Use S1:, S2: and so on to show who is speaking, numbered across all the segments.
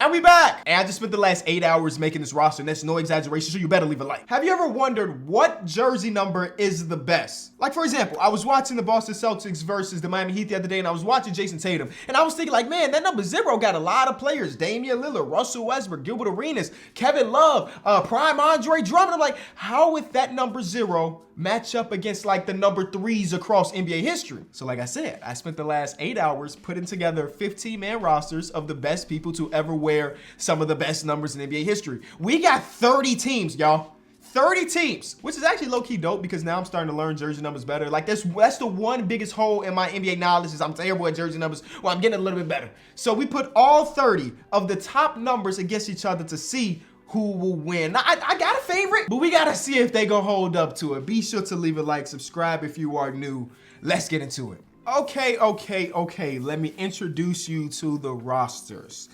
S1: And we back! And I just spent the last 8 hours making this roster, and that's no exaggeration, so you better leave a like. Have you ever wondered what jersey number is the best? Like, for example, I was watching the Boston Celtics versus the Miami Heat the other day, and I was watching Jason Tatum, and I was thinking like, man, that number 0 got a lot of players. Damian Lillard, Russell Westbrook, Gilbert Arenas, Kevin Love, Prime Andre Drummond. I'm like, how would that number 0 match up against like the number 3s across NBA history? So like I said, I spent the last 8 hours putting together 15-man rosters of the best people to ever wear some of the best numbers in NBA history. We got 30 teams, y'all. 30 teams, which is actually low-key dope because now I'm starting to learn jersey numbers better. Like that's the one biggest hole in my NBA knowledge is I'm terrible at jersey numbers. Well, I'm getting a little bit better. So we put all 30 of the top numbers against each other to see who will win. Now, I got a favorite, but we gotta see if they gonna hold up to it. Be sure to leave a like, subscribe if you are new. Let's get into it. Okay. Let me introduce you to the rosters.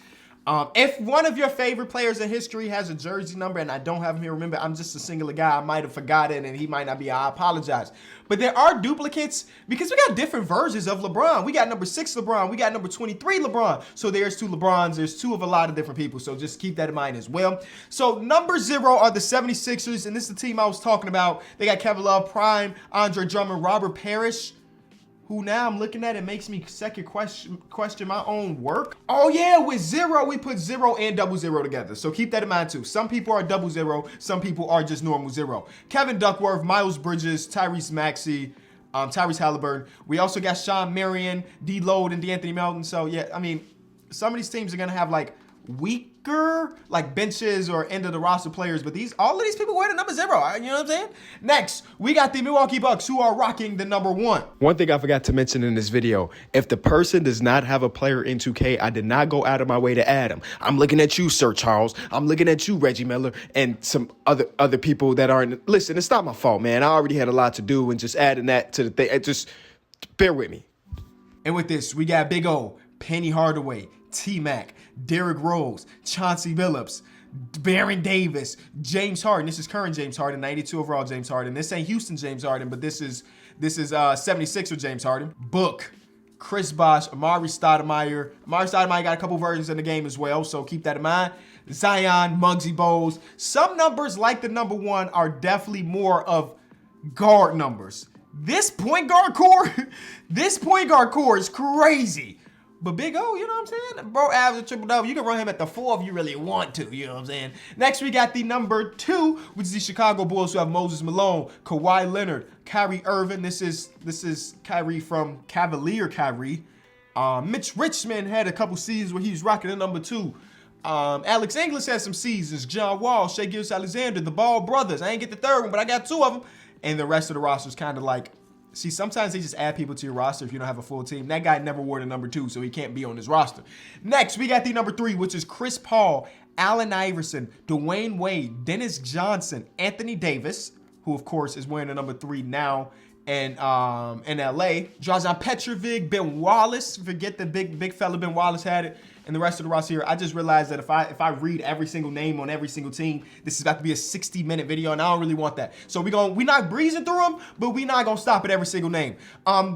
S1: If one of your favorite players in history has a jersey number and I don't have him here, remember, I'm just a singular guy. I might have forgotten and he might not be. I apologize. But there are duplicates because we got different versions of LeBron. We got number 6 LeBron. We got number 23 LeBron. So there's 2 LeBrons. There's 2 of a lot of different people. So just keep that in mind as well. So number 0 are the 76ers. And this is the team I was talking about. They got Kevin Love, Prime, Andre Drummond, Robert Parrish, who now I'm looking at, it makes me second question my own work. Oh yeah, with 0, we put 0 and 00 together. So keep that in mind too. Some people are 00, some people are just normal 0. Kevin Duckworth, Miles Bridges, Tyrese Maxey, Tyrese Halliburton. We also got Sean Marion, D. Lode, and DeAnthony Melton. So yeah, I mean, some of these teams are gonna have like weaker like benches or end of the roster players, but all of these people wear the number 0. You know what I'm saying? Next, we got the Milwaukee Bucks who are rocking the number 1.
S2: One thing I forgot to mention in this video, if the person does not have a player in 2K, I did not go out of my way to add them. I'm looking at you, Sir Charles. I'm looking at you, Reggie Miller, and some other people that aren't. Listen, it's not my fault, man. I already had a lot to do, and just adding that to the thing, just bear with me.
S1: And with this, we got Big O, Penny Hardaway, T-Mac, Derrick Rose, Chauncey Billups, Baron Davis, James Harden. This is current James Harden, 92 overall James Harden. This ain't Houston James Harden, but this is 76er James Harden. Book, Chris Bosh, Amari Stoudemire. Amari Stoudemire got a couple versions in the game as well, so keep that in mind. Zion, Muggsy Bogues. Some numbers like the number 1 are definitely more of guard numbers. This point guard core is crazy. But Big O, you know what I'm saying? Bro, average triple-double. You can run him at the 4 if you really want to, you know what I'm saying? Next, we got the number 2, which is the Chicago Bulls, who have Moses Malone, Kawhi Leonard, Kyrie Irving. This is Kyrie from Cavalier Kyrie. Mitch Richmond had a couple seasons where he was rocking the number 2. Alex English had some seasons. John Wall, Shai Gilgeous-Alexander, the Ball brothers. I ain't get the 3rd one, but I got 2 of them. And the rest of the roster is kind of like, see, sometimes they just add people to your roster if you don't have a full team. That guy never wore the number 2, so he can't be on this roster. Next, we got the number 3, which is Chris Paul, Allen Iverson, Dwayne Wade, Dennis Johnson, Anthony Davis, who of course is wearing the number 3 now in LA. Drazen Petrovic, Ben Wallace. Forget the big fella Ben Wallace had it. And the rest of the roster here, I just realized that if I read every single name on every single team, this is about to be a 60-minute video, and I don't really want that. So we're not breezing through them, but we're not gonna stop at every single name.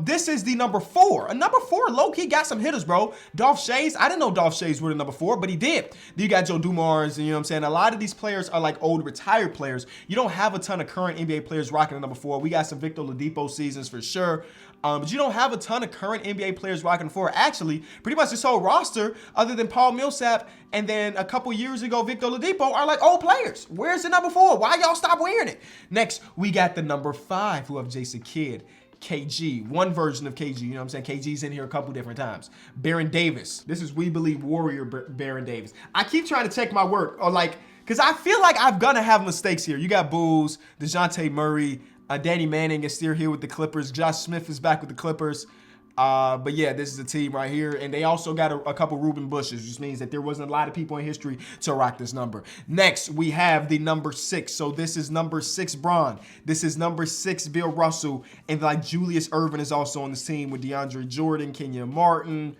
S1: This is the number 4. A number 4, low-key got some hitters, bro. Dolph Schayes, I didn't know Dolph Schayes were the number 4, but he did. Then you got Joe Dumars, and you know what I'm saying? A lot of these players are like old retired players. You don't have a ton of current NBA players rocking the number 4. We got some Victor Oladipo seasons for sure. But you don't have a ton of current NBA players rocking the 4. Actually, pretty much this whole roster, other than Paul Millsap and then a couple years ago, Victor Oladipo, are like old players. Where's the number 4? Why y'all stop wearing it? Next, we got the number 5, who have Jason Kidd, KG, one version of KG, you know what I'm saying? KG's in here a couple different times. Baron Davis. This is We Believe Warrior Baron Davis. I keep trying to check my work, or like, because I feel like I'm gonna have mistakes here. You got Bulls, DeJounte Murray, Danny Manning is still here with the Clippers. Josh Smith is back with the Clippers. But yeah, this is the team right here. And they also got a couple Ruben Bushes, which means that there wasn't a lot of people in history to rock this number. Next, we have the number 6. So this is number 6 Bron. This is number 6 Bill Russell. And like Julius Erving is also on this team with DeAndre Jordan, Kenyon Martin.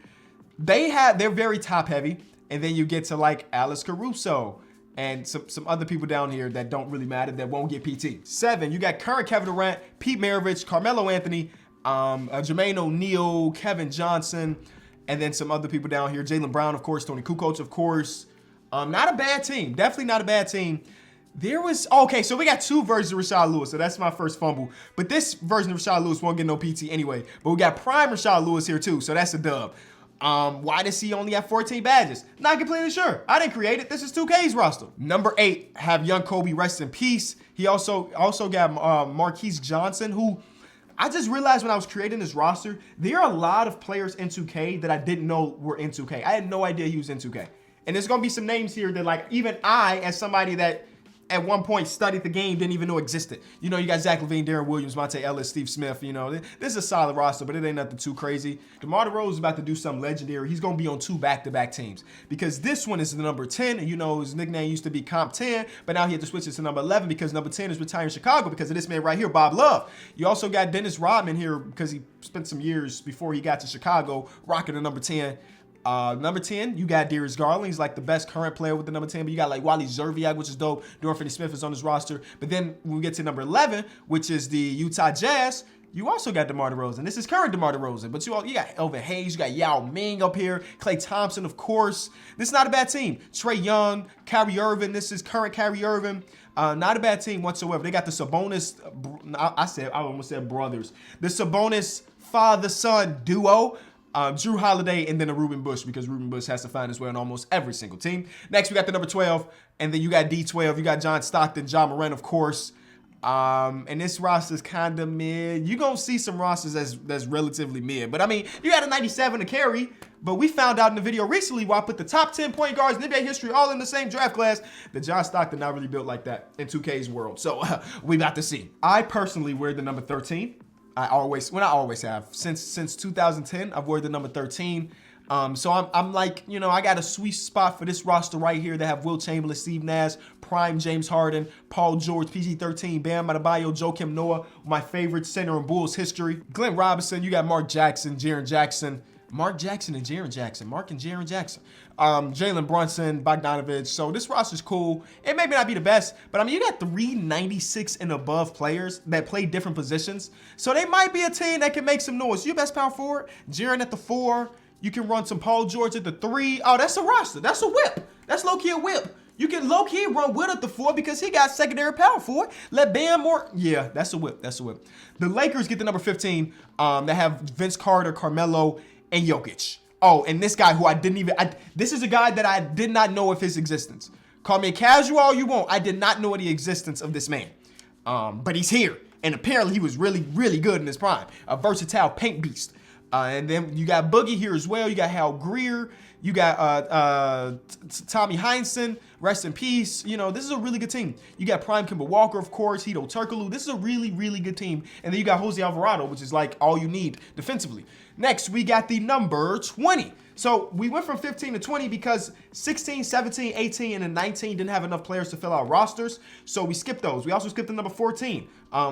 S1: They're very top heavy. And then you get to like Alex Caruso and some other people down here that don't really matter, that won't get PT. 7, you got current Kevin Durant, Pete Maravich, Carmelo Anthony, Jermaine O'Neal, Kevin Johnson, and then some other people down here. Jaylen Brown, of course, Tony Kukoc, of course. Not a bad team. Definitely not a bad team. There was, okay, so we got two versions of Rashard Lewis, so that's my first fumble. But this version of Rashard Lewis won't get no PT anyway. But we got prime Rashard Lewis here too, so that's a dub. Why does he only have 14 badges? Not completely sure. I didn't create it. This is 2K's roster. Number 8, have young Kobe, rest in peace. He also got Marquise Johnson, who I just realized when I was creating this roster, there are a lot of players in 2K that I didn't know were in 2K. I had no idea he was in 2K. And there's going to be some names here that, like, even I, as somebody that at one point studied the game, didn't even know existed. You know, you got Zach LaVine, Darren Williams, Monte Ellis, Steve Smith. You know, this is a solid roster, but it ain't nothing too crazy. DeMar DeRozan is about to do something legendary. He's going to be on 2 back-to-back teams because this one is the number 10. And you know, his nickname used to be Comp 10, but now he had to switch it to number 11 because number 10 is retiring Chicago because of this man right here, Bob Love. You also got Dennis Rodman here because he spent some years before he got to Chicago rocking the number 10. Number 10, you got Darius Garland. He's like the best current player with the number 10, but you got like Wally Zerviak, which is dope. Dorian Finney-Smith is on his roster. But then when we get to number 11, which is the Utah Jazz, you also got DeMar DeRozan. This is current DeMar DeRozan, but you got Elvin Hayes, you got Yao Ming up here, Klay Thompson, of course. This is not a bad team. Trae Young, Kyrie Irving. This is current Kyrie Irving. Not a bad team whatsoever. They got the Sabonis, I almost said brothers. The Sabonis father-son duo. Drew Holiday, and then a Ruben Bush because Ruben Bush has to find his way on almost every single team. Next, we got the number 12, and then you got D12. You got John Stockton, John Moran, of course. And this roster is kind of mid. You're going to see some rosters that's relatively mid. But, I mean, you got a 97 to carry. But we found out in the video recently where I put the top 10 point guards in NBA history all in the same draft class that John Stockton not really built like that in 2K's world. So, we about to see. I personally wear the number 13. I always have. Since 2010, I've worn the number 13. So I'm like, you know, I got a sweet spot for this roster right here. They have Will Chamberlain, Steve Nash, prime James Harden, Paul George, PG-13, Bam Adebayo, Joakim Noah, my favorite center in Bulls history. Glenn Robinson, you got Mark Jackson, Jaren Jackson. Mark Jackson and Jaren Jackson. Mark and Jaren Jackson. Jalen Brunson, Bogdanovich. So this roster's cool. It may not be the best, but I mean, you got 396 and above players that play different positions. So they might be a team that can make some noise. You best power forward. Jaren at the 4. You can run some Paul George at the 3. Oh, that's a roster. That's a whip. That's low-key a whip. You can low-key run Will at the 4 because he got secondary power forward. Let Bam more. Yeah, that's a whip. That's a whip. The Lakers get the number 15. They have Vince Carter, Carmelo, and Jokic. Oh, and this guy who this is a guy that I did not know of his existence. Call me a casual all you want. I did not know the existence of this man. But he's here. And apparently he was really, really good in his prime. A versatile paint beast. And then you got Boogie here as well. You got Hal Greer. You got Tommy Heinsohn. Rest in peace. You know, this is a really good team. You got Prime Kemba Walker, of course. Hedo Turkoglu. This is a really, really good team. And then you got Jose Alvarado, which is like all you need defensively. Next, we got the number 20. So we went from 15 to 20 because 16, 17, 18, and then 19 didn't have enough players to fill out rosters. So we skipped those. We also skipped the number 14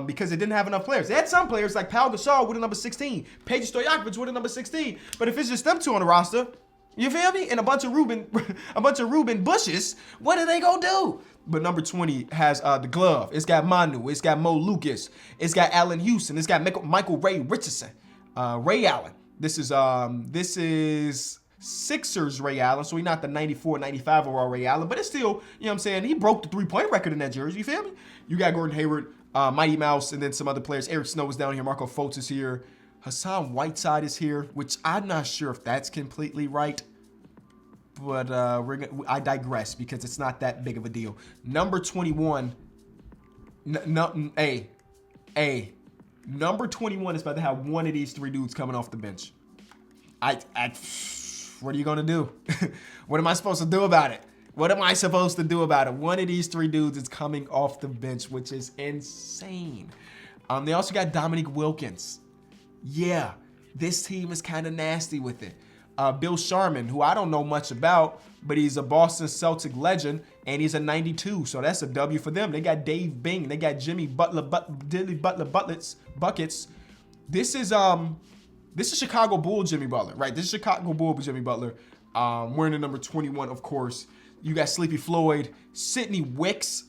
S1: because it didn't have enough players. They had some players like Pau Gasol with a number 16, Peja Stojakovic with a number 16. But if it's just them two on the roster, you feel me? And a bunch of Ruben Bushes, what are they gonna do? But number 20 has the glove. It's got Manu. It's got Mo Lucas. It's got Allen Houston. It's got Michael Ray Richardson. Ray Allen. This is Sixers Ray Allen, so he's not the 94, 95 overall Ray Allen, but it's still, you know what I'm saying, he broke the three-point record in that jersey, you feel me? You got Gordon Hayward, Mighty Mouse, and then some other players. Eric Snow is down here, Marco Fultz is here, Hassan Whiteside is here, which I'm not sure if that's completely right, but I digress because it's not that big of a deal. Number 21, number 21 is about to have one of these three dudes coming off the bench. What are you gonna do? What am I supposed to do about it? What am I supposed to do about it? One of these three dudes is coming off the bench, which is insane. They also got Dominique Wilkins. Yeah, this team is kind of nasty with it. Bill Sharman, who I don't know much about, but he's a Boston Celtic legend, and he's a 92, so that's a W for them. They got Dave Bing. They got Jimmy Butler, Buckets. This is Chicago Bull Jimmy Butler, right? This is Chicago Bull Jimmy Butler. Wearing the number 21, of course. You got Sleepy Floyd, Sidney Wicks.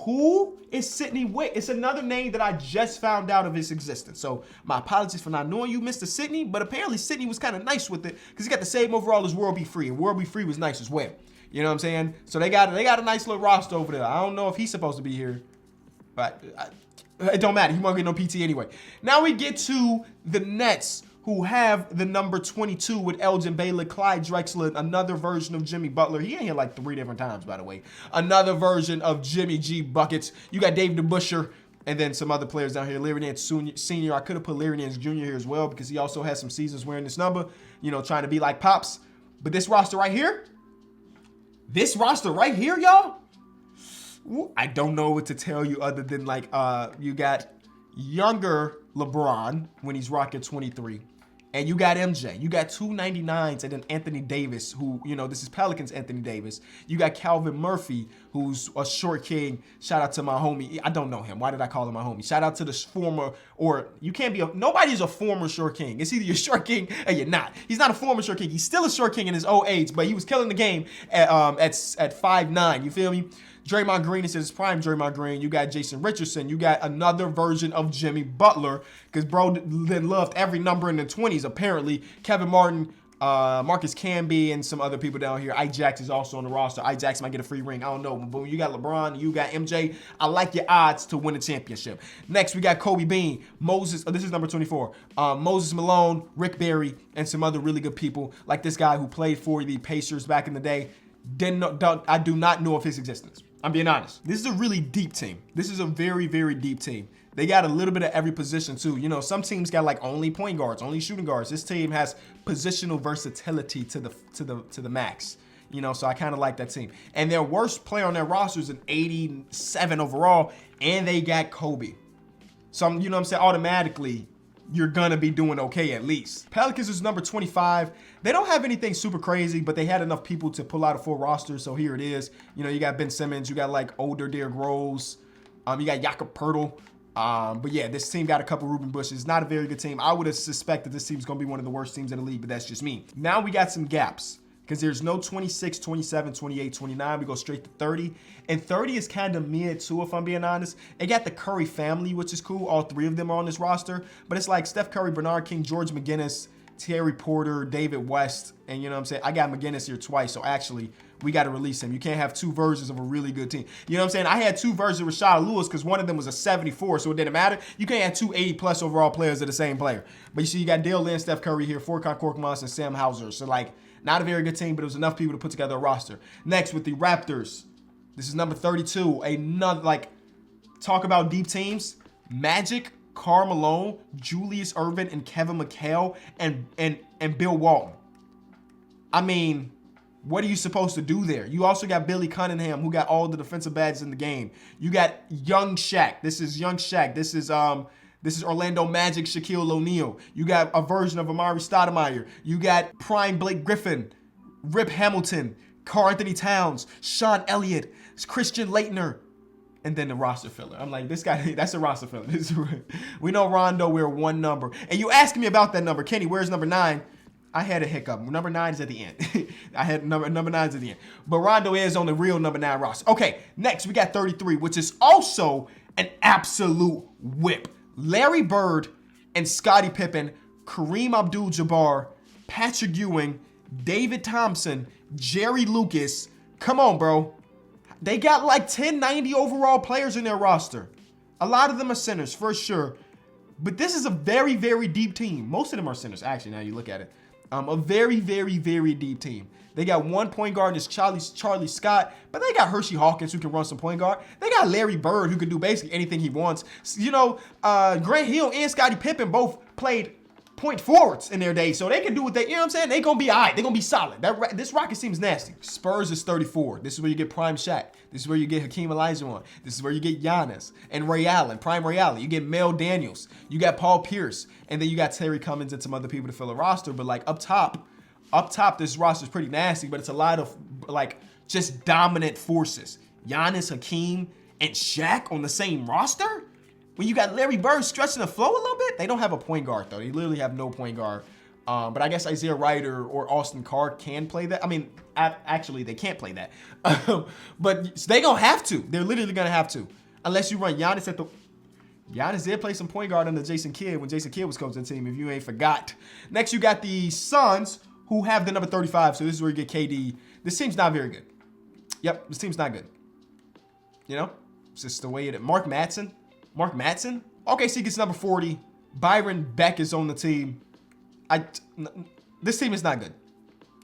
S1: Who is Sidney Wicks? It's another name that I just found out of his existence. So my apologies for not knowing you, Mr. Sidney, but apparently Sidney was kind of nice with it because he got the same overall as World Be Free, and World Be Free was nice as well. You know what I'm saying? So they got a nice little roster over there. I don't know if he's supposed to be here, but it don't matter. He won't get no PT anyway. Now we get to the Nets, who have the number 22 with Elgin Baylor, Clyde Drexler, another version of Jimmy Butler. He ain't here like 3 different times, by the way. Another version of Jimmy G Buckets. You got David DeBuscher, and then some other players down here. Larry Nance Sr. I could have put Larry Nance Jr. here as well because he also has some seasons wearing this number, you know, trying to be like Pops. But this roster right here, y'all, I don't know what to tell you other than like you got younger LeBron when he's rocking 23. And you got MJ. You got 299s and then Anthony Davis, who, you know, this is Pelicans Anthony Davis. You got Calvin Murphy, who's a short king. Shout out to my homie. I don't know him. Why did I call him my homie? Shout out to the former, or you can't be nobody's a former short king. It's either you're short king or you're not. He's not a former short king. He's still a short king in his old age, but he was killing the game at 5'9". You feel me? Draymond Green is his prime Draymond Green. You got Jason Richardson. You got another version of Jimmy Butler, because bro then loved every number in the 20s, apparently. Kevin Martin, Marcus Camby, and some other people down here. Ijax is also on the roster. Ijax might get a free ring. I don't know. But when you got LeBron, you got MJ, I like your odds to win a championship. Next, we got Kobe Bean, Moses. This is number 24. Moses Malone, Rick Barry, and some other really good people, like this guy who played for the Pacers back in the day. I do not know of his existence. I'm being honest. This is a really deep team. This is a very, very deep team. They got a little bit of every position too. You know, some teams got like only point guards, only shooting guards. This team has positional versatility to the max. You know, so I kind of like that team. And their worst player on their roster is an 87 overall, and they got Kobe. So you know what I'm saying? Automatically, you're gonna be doing okay at least. Pelicans is number 25. They don't have anything super crazy, but they had enough people to pull out a full roster, so here it is. You know, you got Ben Simmons, you got like older Derrick Rose, you got Jakob Poeltl. But yeah, this team got a couple Ruben Bushes. Not a very good team. I would have suspected this team's gonna be one of the worst teams in the league, but that's just me. Now we got some gaps, because there's no 26, 27, 28, 29. We go straight to 30. And 30 is kind of mid too, if I'm being honest. They got the Curry family, which is cool. All 3 of them are on this roster. But it's like Steph Curry, Bernard King, George McGinnis, Terry Porter, David West. And you know what I'm saying? I got McGinnis here twice, so actually, we got to release him. You can't have 2 versions of a really good team. You know what I'm saying? I had 2 versions of Rashad Lewis because one of them was a 74, so it didn't matter. You can't have 2 80-plus overall players of the same player. But you see, you got Dale Lynn, Steph Curry here, Furkan Korkmaz, and Sam Hauser. So, like, not a very good team, but it was enough people to put together a roster. Next, with the Raptors. This is number 32. Another, like, talk about deep teams. Magic, Karl Malone, Julius Erving, and Kevin McHale, and Bill Walton. I mean, what are you supposed to do there? You also got Billy Cunningham, who got all the defensive badges in the game. You got young Shaq. This is young Shaq. This is Orlando Magic, Shaquille O'Neal. You got a version of Amari Stoudemire. You got prime Blake Griffin, Rip Hamilton, Karl Anthony Towns, Sean Elliott, Christian Laettner, and then the roster filler. I'm like, this guy, that's a roster filler. We know Rondo, we're 1 number. And you asking me about that number. Kenny, where's number 9? I had a hiccup. Number 9 is at the end. I had number 9 is at the end. But Rondo is on the real number 9 roster. Okay, next we got 33, which is also an absolute whip. Larry Bird and Scottie Pippen, Kareem Abdul-Jabbar, Patrick Ewing, David Thompson, Jerry Lucas. Come on, bro. They got like 1090 overall players in their roster. A lot of them are centers, for sure. But this is a very, very deep team. Most of them are centers, actually, now you look at it. A very, very, very deep team. They got 1 point guard, is Charlie Scott, but they got Hershey Hawkins, who can run some point guard. They got Larry Bird, who can do basically anything he wants. You know, Grant Hill and Scottie Pippen both played point forwards in their day, so they can do what they, you know what I'm saying? They gonna be all right. They gonna be solid. This Rockets team's nasty. Spurs is 34. This is where you get prime Shaq. This is where you get Hakeem Olajuwon. This is where you get Giannis and Ray Allen, prime Ray Allen. You get Mel Daniels. You got Paul Pierce, and then you got Terry Cummings and some other people to fill a roster. But like up top, this roster is pretty nasty. But it's a lot of like just dominant forces. Giannis, Hakeem, and Shaq on the same roster. When you got Larry Bird stretching the flow a little bit, they don't have a point guard, though. They literally have no point guard. But I guess Isaiah Ryder or Austin Carr can play that. I mean, actually, they can't play that. But they going to have to. They're literally going to have to. Unless you run Giannis at the... Giannis did play some point guard under Jason Kidd when Jason Kidd was coaching the team, if you ain't forgot. Next, you got the Suns, who have the number 35. So this is where you get KD. This team's not very good. Yep, this team's not good. You know, it's just the way it is. Mark Madsen. OKC gets number 40. Byron Beck is on the team. This team is not good.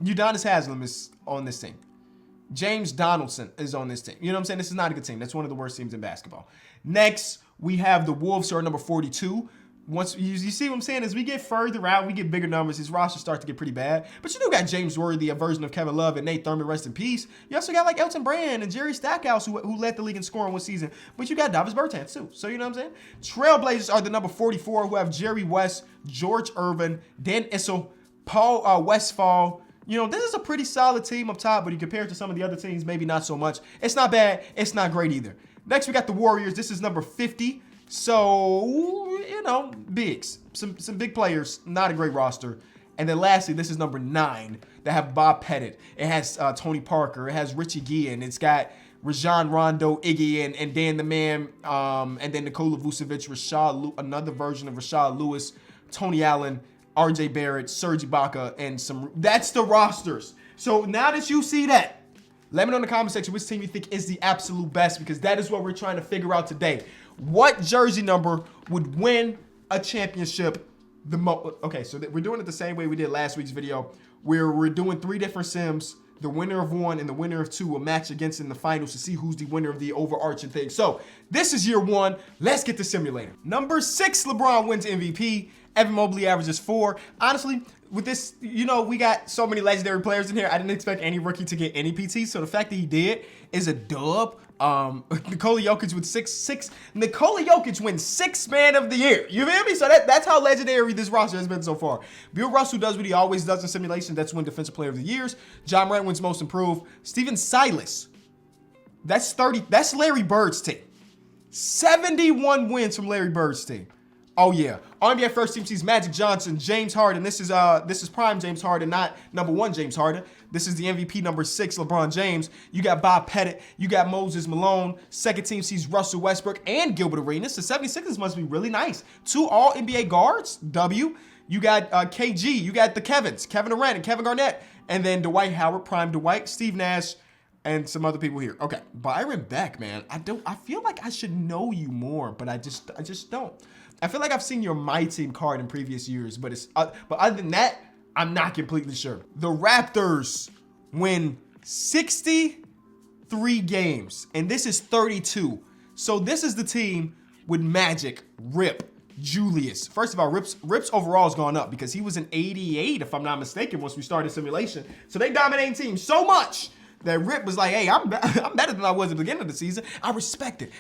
S1: Udonis Haslem is on this team. James Donaldson is on this team. You know what I'm saying? This is not a good team. That's one of the worst teams in basketball. Next, we have the Wolves, who are number 42. Once you see what I'm saying, as we get further out, we get bigger numbers. His roster starts to get pretty bad. But you do got James Worthy, a version of Kevin Love, and Nate Thurman, rest in peace. You also got like Elton Brand and Jerry Stackhouse, who led the league in scoring one season. But you got Davis Bertans too. So you know what I'm saying? Trailblazers are the number 44, who have Jerry West, George Irvin, Dan Issel, Paul Westphal. You know, this is a pretty solid team up top, but you compare it to some of the other teams, maybe not so much. It's not bad. It's not great either. Next, we got the Warriors. This is number 50. So, you know, bigs. Some big players. Not a great roster. And then lastly, this is number 9. They have Bob Pettit. It has Tony Parker. It has Richie Guillen. It's got Rajon Rondo, Iggy, and Dan the Man, and then Nikola Vucevic, another version of Rashad Lewis, Tony Allen, RJ Barrett, Serge Ibaka, and some. That's the rosters. So now that you see that, let me know in the comment section which team you think is the absolute best, because that is what we're trying to figure out today. What jersey number would win a championship the most? Okay, so we're doing it the same way we did last week's video, where we're doing 3 different sims. The winner of 1 and the winner of 2 will match against in the finals to see who's the winner of the overarching thing. So this is year 1. Let's get the simulator. Number 6, LeBron wins MVP. Evan Mobley averages 4. Honestly, with this, you know, we got so many legendary players in here. I didn't expect any rookie to get any PT. So the fact that he did is a dub. Nikola Jokic with 6. Nikola Jokic wins 6th man of the year. You feel me? So that's how legendary this roster has been so far. Bill Russell does what he always does in simulation. That's win defensive player of the years. John Morant wins most improved. Steven Silas. That's 30. That's Larry Bird's team. 71 wins from Larry Bird's team. Oh yeah, NBA first team sees Magic Johnson, James Harden. This is prime James Harden, not number 1 James Harden. This is the MVP number 6 LeBron James. You got Bob Pettit, you got Moses Malone. Second team sees Russell Westbrook and Gilbert Arenas. The 76ers must be really nice. 2 All NBA guards. W. You got KG. You got the Kevins, Kevin Durant and Kevin Garnett, and then Dwight Howard, prime Dwight, Steve Nash, and some other people here. Okay, Byron Beck, man. I feel like I should know you more, but I just don't. I feel like I've seen your My Team card in previous years, but other than that, I'm not completely sure. The Raptors win 63 games, and this is 32. So this is the team with Magic, Rip, Julius. First of all, Rip's overall has gone up because he was an 88, if I'm not mistaken, once we started simulation. So they dominating teams so much that Rip was like, hey, I'm better than I was at the beginning of the season. I respect it.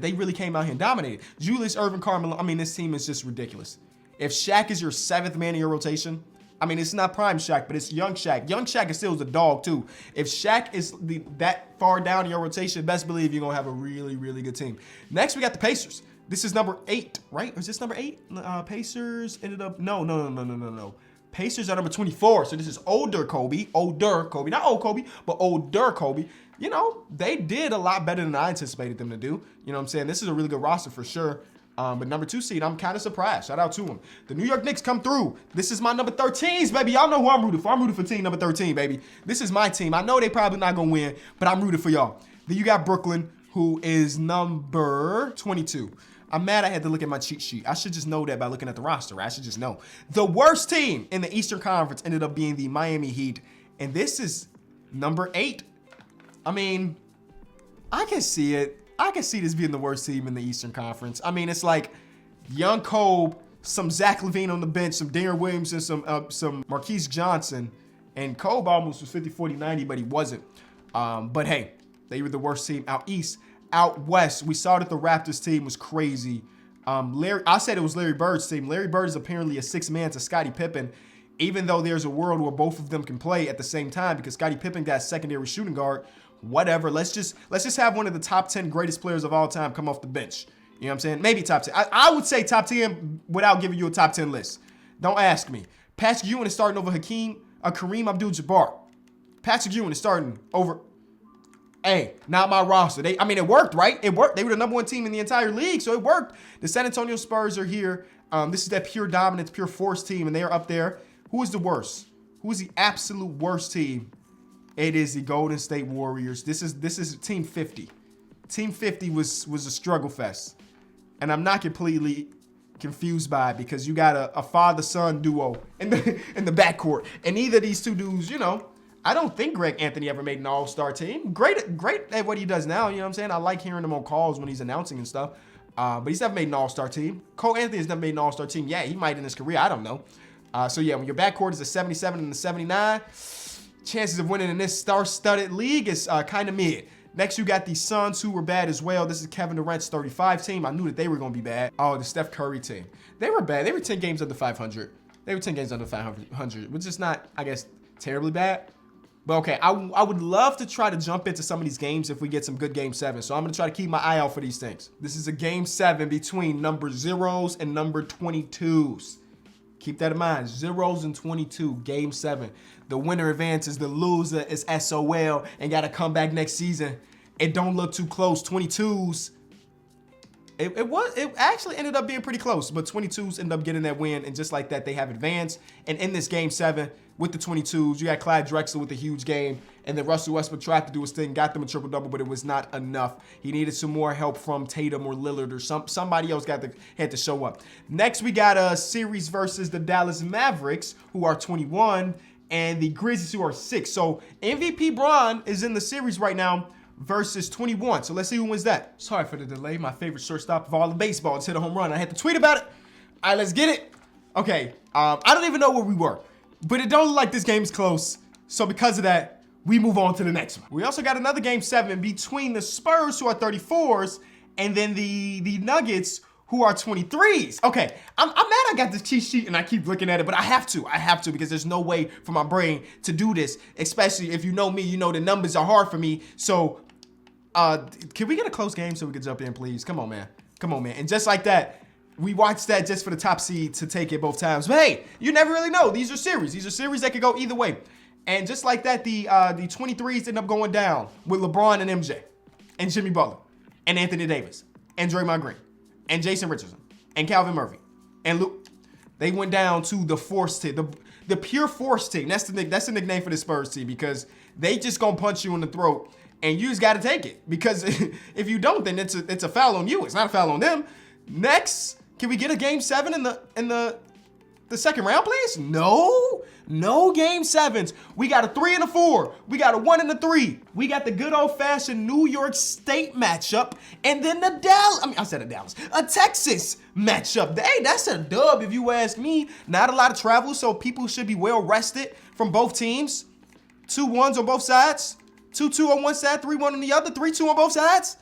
S1: They really came out here and dominated. Julius, Irvin, Carmelo. I mean, this team is just ridiculous. If Shaq is your 7th man in your rotation, I mean, it's not prime Shaq, but it's young Shaq. Young Shaq is still the dog, too. If Shaq is that far down in your rotation, best believe you're going to have a really, really good team. Next, we got the Pacers. This is number 8, right? Or is this number 8? Pacers ended up, no. Pacers are number 24, so this is older Kobe, not old Kobe, but older Kobe. You know, they did a lot better than I anticipated them to do. You know what I'm saying? This is a really good roster for sure. But number 2 seed, I'm kind of surprised. Shout out to them. The New York Knicks come through. This is my number 13s, baby. Y'all know who I'm rooting for. I'm rooting for team number 13, baby. This is my team. I know they probably not going to win, but I'm rooting for y'all. Then you got Brooklyn, who is number 22. I'm mad I had to look at my cheat sheet. I should just know that by looking at the roster, right? I should just know. The worst team in the Eastern Conference ended up being the Miami Heat, and this is number 8. I mean, I can see it. I can see this being the worst team in the Eastern Conference. I mean, it's like young Kobe, some Zach LaVine on the bench, some Darren Williams, and some Marquise Johnson, and Kobe almost was 50, 40, 90, but he wasn't. But hey, they were the worst team out East. Out West, we saw that the Raptors team was crazy. I said it was Larry Bird's team. Larry Bird is apparently a 6th man to Scottie Pippen, even though there's a world where both of them can play at the same time because Scottie Pippen got secondary shooting guard. Whatever. Let's just have one of the top 10 greatest players of all time come off the bench. You know what I'm saying? Maybe top 10. I would say top 10 without giving you a top 10 list. Don't ask me. Patrick Ewing is starting over Kareem Abdul-Jabbar. Patrick Ewing is starting over. Hey, not my roster. It worked, right? It worked. They were the number 1 team in the entire league, so it worked. The San Antonio Spurs are here. This is that pure dominance, pure force team, and they are up there. Who is the worst? Who is the absolute worst team It is the Golden State Warriors. This is Team 50. Team 50 was a struggle fest. And I'm not completely confused by it because you got a father-son duo in the backcourt. And neither of these two dudes, you know, I don't think Greg Anthony ever made an all-star team. Great at what he does now, you know what I'm saying? I like hearing him on calls when he's announcing and stuff. But he's never made an all-star team. Cole Anthony has never made an all-star team. Yeah, he might in his career. I don't know. So yeah, when your backcourt is a 77 and a 79, chances of winning in this star-studded league is kind of mid. Next, you got the Suns, who were bad as well. This is Kevin Durant's 35 team. I knew that they were going to be bad. Oh, the Steph Curry team. They were bad. They were 10 games under 500. They were 10 games under 500, which is not, I guess, terribly bad. But okay, I would love to try to jump into some of these games if we get some good game 7. So I'm going to try to keep my eye out for these things. This is a game 7 between number 0s and number 22s. Keep that in mind. 0s and 22, game 7. The winner advances, the loser is SOL and got to come back next season. It don't look too close. 22s. It actually ended up being pretty close, but 22s ended up getting that win, and just like that, they have advanced. And in this game 7 with the 22s, you got Clyde Drexler with a huge game, and then Russell Westbrook tried to do his thing, got them a triple-double, but it was not enough. He needed some more help from Tatum or Lillard or somebody else had to show up. Next, we got a series versus the Dallas Mavericks, who are 21, and the Grizzlies, who are 6. So MVP Bron is in the series right now versus 21. So let's see who wins that. Sorry for the delay. My favorite shortstop of all of baseball just hit a home run. I had to tweet about it. All right, let's get it. Okay, I don't even know where we were, but it don't look like this game's close. So because of that, we move on to the next one. We also got another game 7 between the Spurs, who are 34s, and then the Nuggets, who are 23s. Okay, I'm mad I got this cheat sheet and I keep looking at it, but I have to because there's no way for my brain to do this, especially if you know me, you know the numbers are hard for me. So can we get a close game so we can jump in, please? Come on, man. Come on, man. And just like that, we watched that just for the top seed to take it both times. But hey, you never really know. These are series. These are series that could go either way. And just like that, the 23s end up going down with LeBron and MJ and Jimmy Butler and Anthony Davis and Draymond Green and Jason Richardson and Calvin Murphy and Luke. They went down to the force team, the pure force team. That's the nickname for the Spurs team, because they just gonna punch you in the throat and you just got to take it, because if you don't, then it's a foul on you. It's not a foul on them. Next, can we get a game 7 in the second round, please? No game 7s. We got a 3 and a 4. We got a 1 and a 3. We got the good old-fashioned New York State matchup, and then a Texas matchup. Hey, that's a dub if you ask me. Not a lot of travel, so people should be well rested from both teams. 2-1s on both sides. 2-2 on one side, 3-1 on the other, 3-2 on both sides.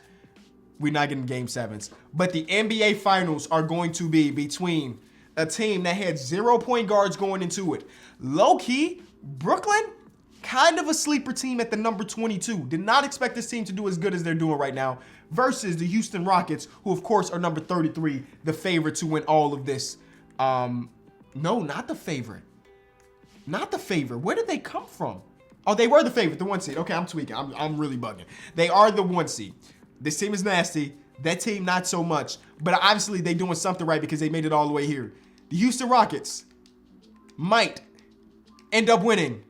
S1: We're not getting game 7s. But the NBA Finals are going to be between a team that had 0 point guards going into it. Low-key, Brooklyn, kind of a sleeper team at the number 22. Did not expect this team to do as good as they're doing right now. Versus the Houston Rockets, who of course are number 33, the favorite to win all of this. No, not the favorite. Not the favorite. Where did they come from? Oh, they were the favorite, the 1 seed. Okay, I'm tweaking. I'm really bugging. They are the 1 seed. This team is nasty. That team, not so much. But obviously, they're doing something right because they made it all the way here. The Houston Rockets might end up winning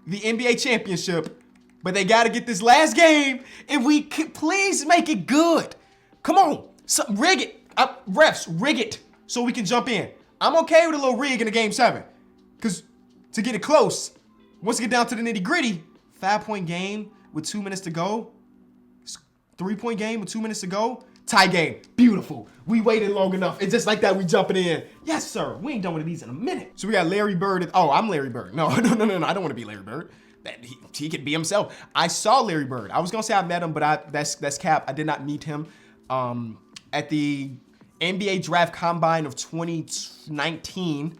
S1: the NBA championship, but they got to get this last game, and we could please make it good. Come on. Rig it. Refs, rig it so we can jump in. I'm okay with a little rig in a game 7, because to get it close, once you get down to the nitty-gritty, 5-point game with 2 minutes to go. 3-point game with 2 minutes to go. Tie game. Beautiful. We waited long enough. And just like that, we jumping in. Yes, sir. We ain't done one of these in a minute. So we got Larry Bird. Oh, I'm Larry Bird. No. I don't want to be Larry Bird. He could be himself. I saw Larry Bird. I was going to say I met him, but that's cap. I did not meet him. At the NBA Draft Combine of 2019.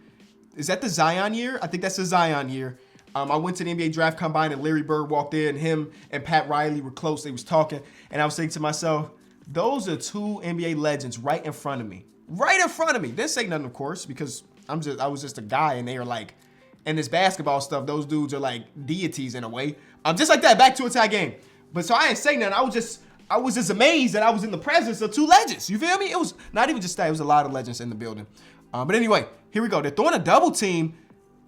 S1: Is that the Zion year? I think that's the Zion year. I went to the NBA Draft Combine and Larry Bird walked in. Him and Pat Riley were close. They was talking. And I was thinking to myself, those are 2 NBA legends right in front of me. Right in front of me. Didn't say nothing, of course, because I was just a guy, and they are like, in this basketball stuff, those dudes are like deities in a way. Just like that, back to a tie game. But so I didn't say nothing. I was just amazed that I was in the presence of 2 legends. You feel me? It was not even just that. It was a lot of legends in the building. But anyway, here we go. They're throwing a double team.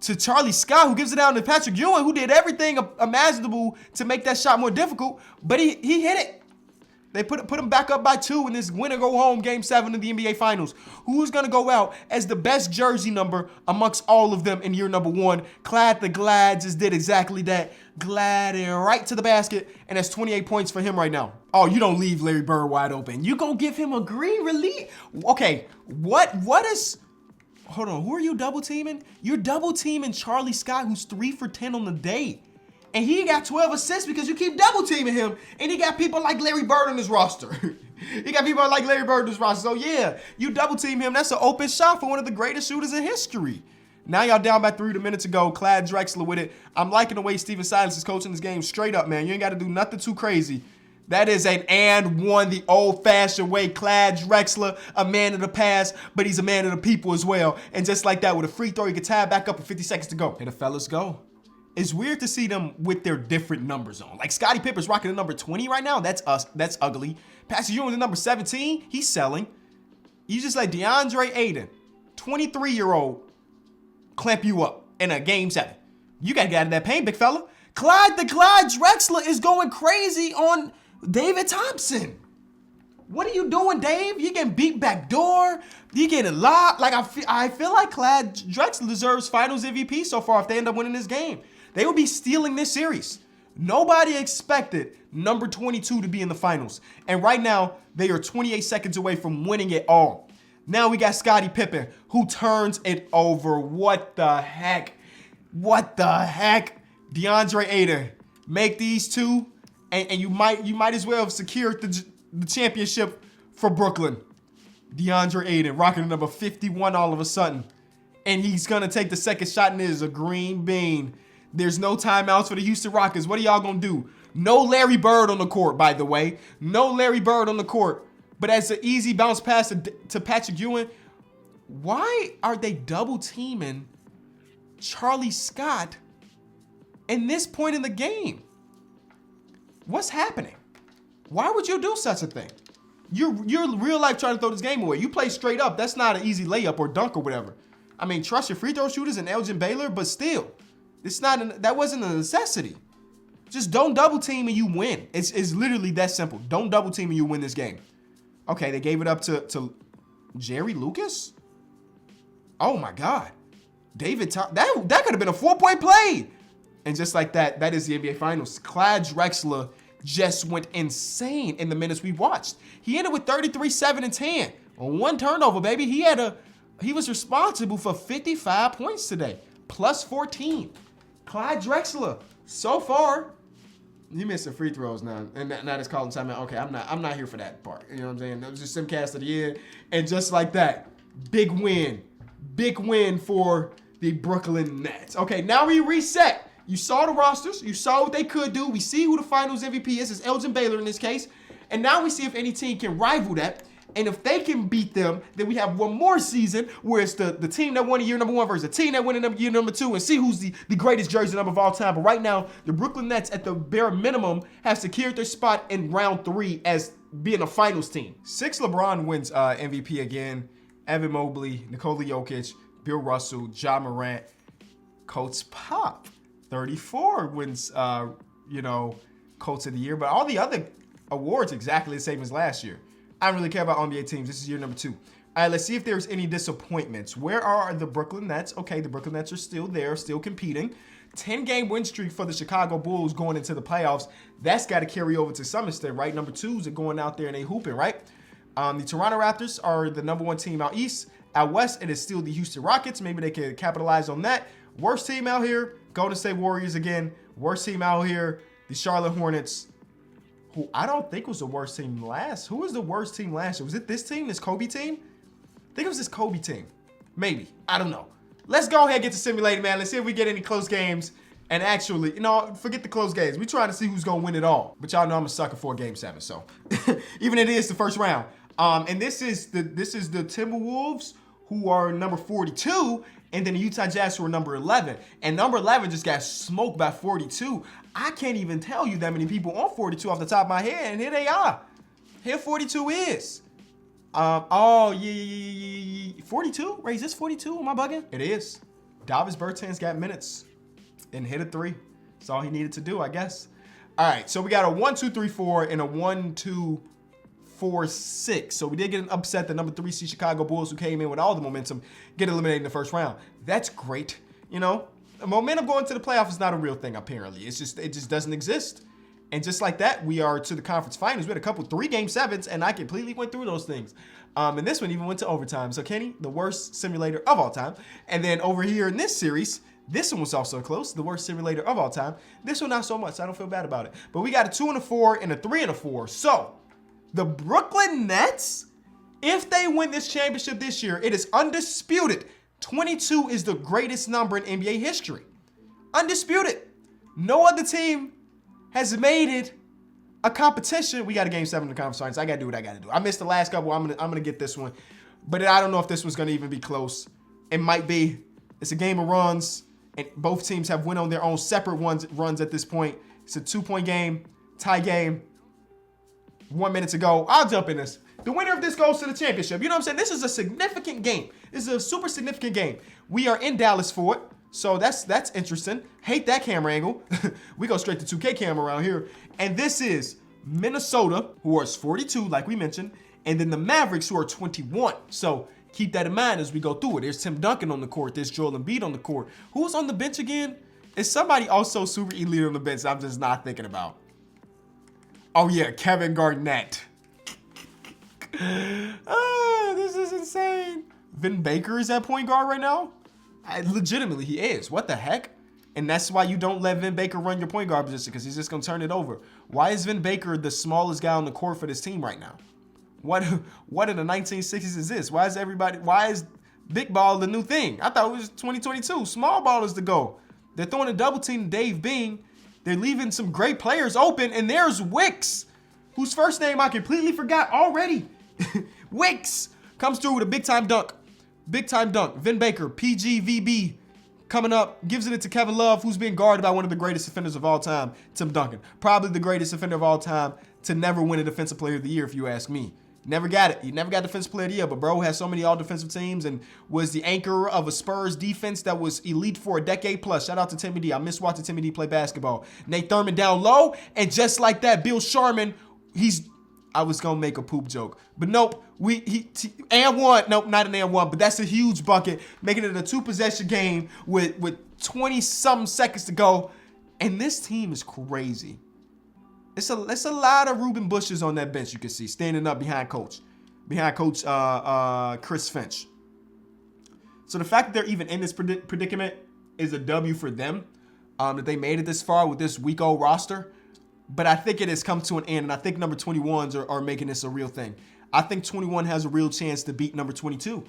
S1: to Charlie Scott, who gives it down to Patrick Ewing, who did everything imaginable to make that shot more difficult, but he hit it. They put him back up by 2 in this win-or-go-home Game 7 of the NBA Finals. Who's going to go out as the best jersey number amongst all of them in year number 1? Clad the Glad just did exactly that. Glad and right to the basket, and that's 28 points for him right now. Oh, you don't leave Larry Bird wide open. You gonna give him a green relief? Okay, what is... Hold on, who are you double teaming? You're double teaming Charlie Scott, who's 3 for 10 on the day. And he got 12 assists because you keep double teaming him. And he got people like Larry Bird on his roster. He got people like Larry Bird on his roster. So yeah, you double team him. That's an open shot for one of the greatest shooters in history. Now y'all down by 3 minutes ago. Clyde Drexler with it. I'm liking the way Stephen Silas is coaching this game straight up, man. You ain't got to do nothing too crazy. That is an and one the old-fashioned way. Clyde Drexler, a man of the past, but he's a man of the people as well. And just like that, with a free throw, he can tie it back up with 50 seconds to go. And the fellas go. It's weird to see them with their different numbers on. Like Scottie Pippen's rocking the number 20 right now. That's ugly. Patrick Ewing the number 17. He's selling. You just like DeAndre Ayton, 23-year-old, clamp you up in a Game 7. You got to get out of that paint, big fella. Clyde Drexler is going crazy on David Thompson. What are you doing, Dave? You getting beat back door. You getting locked. Like I feel like Clyde Drexler deserves Finals MVP so far if they end up winning this game. They will be stealing this series. Nobody expected number 22 to be in the finals. And right now, they are 28 seconds away from winning it all. Now we got Scottie Pippen, who turns it over. What the heck? What the heck? DeAndre Ayton, make these two, and you might as well have secured the championship for Brooklyn. DeAndre Ayton rocking the number 51 all of a sudden. And he's going to take the second shot, and it is a green bean. There's no timeouts for the Houston Rockets. What are y'all going to do? No Larry Bird on the court, by the way. No Larry Bird on the court. But as an easy bounce pass to Patrick Ewing, why are they double teaming Charlie Scott in this point in the game? What's happening? Why would you do such a thing? You're real life trying to throw this game away. You play straight up. That's not an easy layup or dunk or whatever. I mean, trust your free throw shooters and Elgin Baylor, but still, that wasn't a necessity. Just don't double team and you win. It's literally that simple. Don't double team and you win this game. Okay, they gave it up to Jerry Lucas. Oh my God, David Thompson. That could have been a 4-point play. And just like that, that is the NBA Finals. Clyde Drexler just went insane in the minutes we watched. He ended with 33, 7, and 10 on 1 turnover, baby. He was responsible for 55 points today, plus 14. Clyde Drexler, so far, he missed some free throws now, and now it's calling timeout. Okay, I'm not here for that part. You know what I'm saying? That was just Simcast of the end, and just like that, big win for the Brooklyn Nets. Okay, now we reset. You saw the rosters. You saw what they could do. We see who the Finals MVP is. It's Elgin Baylor in this case. And now we see if any team can rival that. And if they can beat them, then we have one more season where it's the team that won in year number 1 versus the team that won in year number 2 and see who's the greatest jersey number of all time. But right now, the Brooklyn Nets, at the bare minimum, have secured their spot in round 3 as being a finals team. 6 LeBron wins MVP again. Evan Mobley, Nikola Jokic, Bill Russell, Ja Morant, Coach Pop. 34 wins, Coach of the Year. But all the other awards exactly the same as last year. I don't really care about NBA teams. This is year number 2. All right, let's see if there's any disappointments. Where are the Brooklyn Nets? Okay, the Brooklyn Nets are still there, still competing. 10-game win streak for the Chicago Bulls going into the playoffs. That's got to carry over to some extent, right? Number 2s are going out there and they hooping, right? The Toronto Raptors are the number 1 team out east. Out west, it is still the Houston Rockets. Maybe they can capitalize on that. Worst team out here, Golden State Warriors again. Worst team out here, the Charlotte Hornets, who I don't think was the worst team last. Who was the worst team last year? Was it this team, this Kobe team? I think it was this Kobe team. Maybe. I don't know. Let's go ahead and get to simulated, man. Let's see if we get any close games. And actually, forget the close games. We're trying to see who's going to win it all. But y'all know I'm a sucker for a Game 7, so. Even if it is the first round. And this is the Timberwolves, who are number 42, and then the Utah Jazz, who are number 11. And number 11 just got smoked by 42. I can't even tell you that many people on 42 off the top of my head, and here they are. Here 42 is. 42? Wait, is this 42? Am I bugging? It is. Davis Bertans got minutes and hit a 3. That's all he needed to do, I guess. All right, so we got a 1-2-3-4 and a 1-2-4-6. So we did get an upset. The number 3 seed Chicago Bulls, who came in with all the momentum, get eliminated in the first round. That's great. You know, momentum going to the playoff is not a real thing, apparently. It just doesn't exist. And just like that, we are to the conference finals. We had a couple 3-game 7s, and I completely went through those things. And this one even went to overtime. So Kenny, the worst simulator of all time. And then over here in this series, this one was also close, the worst simulator of all time. This one not so much. I don't feel bad about it. But we got a 2-4 and a 3-4. So the Brooklyn Nets, if they win this championship this year, it is undisputed. 22 is the greatest number in NBA history. Undisputed. No other team has made it a competition. We got a game 7 in the conference finals. I got to do what I got to do. I missed the last couple. I'm gonna get this one. But I don't know if this one's going to even be close. It might be. It's a game of runs. And both teams have went on their own separate runs at this point. It's a 2-point game, tie game. 1 minute to go. I'll jump in this. The winner of this goes to the championship. You know what I'm saying? This is a significant game. This is a super significant game. We are in Dallas for it. So that's interesting. Hate that camera angle. We go straight to 2K camera around here. And this is Minnesota, who are 42, like we mentioned, and then the Mavericks, who are 21. So keep that in mind as we go through it. There's Tim Duncan on the court. There's Joel Embiid on the court. Who's on the bench again? Is somebody also super elite on the bench I'm just not thinking about? Oh, yeah, Kevin Garnett. This is insane. Vin Baker is at point guard right now? Legitimately, he is. What the heck? And that's why you don't let Vin Baker run your point guard position, because he's just going to turn it over. Why is Vin Baker the smallest guy on the court for this team right now? What in the 1960s is this? Why is big ball the new thing? I thought it was 2022. Small ball is the goal. They're throwing a double team to Dave Bing. They're leaving some great players open, and there's Wicks, whose first name I completely forgot already. Wicks comes through with a big-time dunk. Big-time dunk. Vin Baker, PGVB, coming up, gives it to Kevin Love, who's being guarded by one of the greatest defenders of all time, Tim Duncan. Probably the greatest defender of all time to never win a Defensive Player of the Year, if you ask me. Never got it. He never got Defensive Player of the Year, but bro has so many all-defensive teams and was the anchor of a Spurs defense that was elite for a decade plus. Shout out to Timmy D. I miss watching Timmy D play basketball. Nate Thurman down low, and just like that, Bill Sharman, I was going to make a poop joke, but nope. And one. Nope, not an and one, but that's a huge bucket, making it a 2-possession game with 20-something seconds to go. And this team is crazy. It's a lot of Reuben Bushes on that bench, you can see, standing up behind Coach Chris Finch. So the fact that they're even in this predicament is a W for them, that they made it this far with this weak old roster. But I think it has come to an end, and I think number 21s are making this a real thing. I think 21 has a real chance to beat number 22.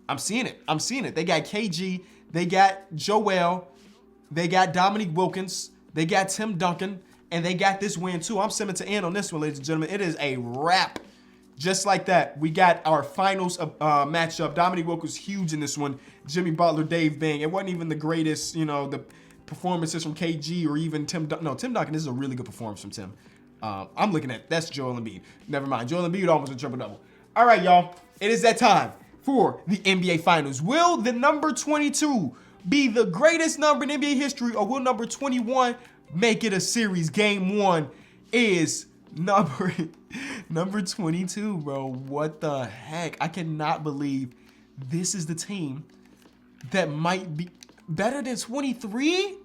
S1: I'm seeing it. They got KG. They got Joel. They got Dominique Wilkins. They got Tim Duncan. And they got this win, too. I'm simming to end on this one, ladies and gentlemen. It is a wrap. Just like that, we got our finals matchup. Dominique Wilkins huge in this one. Jimmy Butler, Dave Bing. It wasn't even the greatest, the performances from KG or even Tim Duncan. No, Tim Duncan, this is a really good performance from Tim. I'm looking at, that's Joel Embiid. Never mind. Joel Embiid almost a triple-double. All right, y'all. It is that time for the NBA Finals. Will the number 22 be the greatest number in NBA history, or will number 21 make it a series? Game 1 is number 22, bro. What the heck? I cannot believe this is the team that might be better than 23?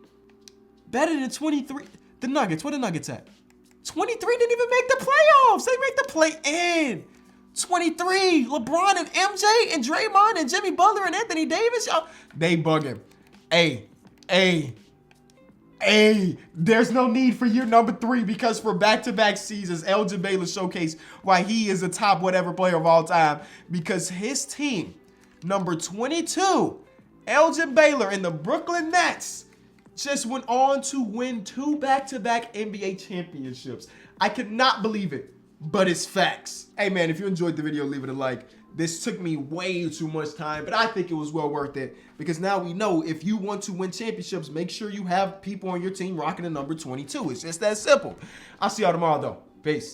S1: Better than 23? The Nuggets, where the Nuggets at? 23 didn't even make the playoffs. They make the play-in. 23, LeBron and MJ and Draymond and Jimmy Butler and Anthony Davis. Y'all, they bugging. Hey, there's no need for your number 3, because for back-to-back seasons, Elgin Baylor showcased why he is the top whatever player of all time, because his team, number 22, Elgin Baylor and the Brooklyn Nets, just went on to win 2 back-to-back NBA championships. I could not believe it, but it's facts. Hey, man, if you enjoyed the video, leave it a like. This took me way too much time, but I think it was well worth it, because now we know if you want to win championships, make sure you have people on your team rocking the number 22. It's just that simple. I'll see y'all tomorrow, though. Peace.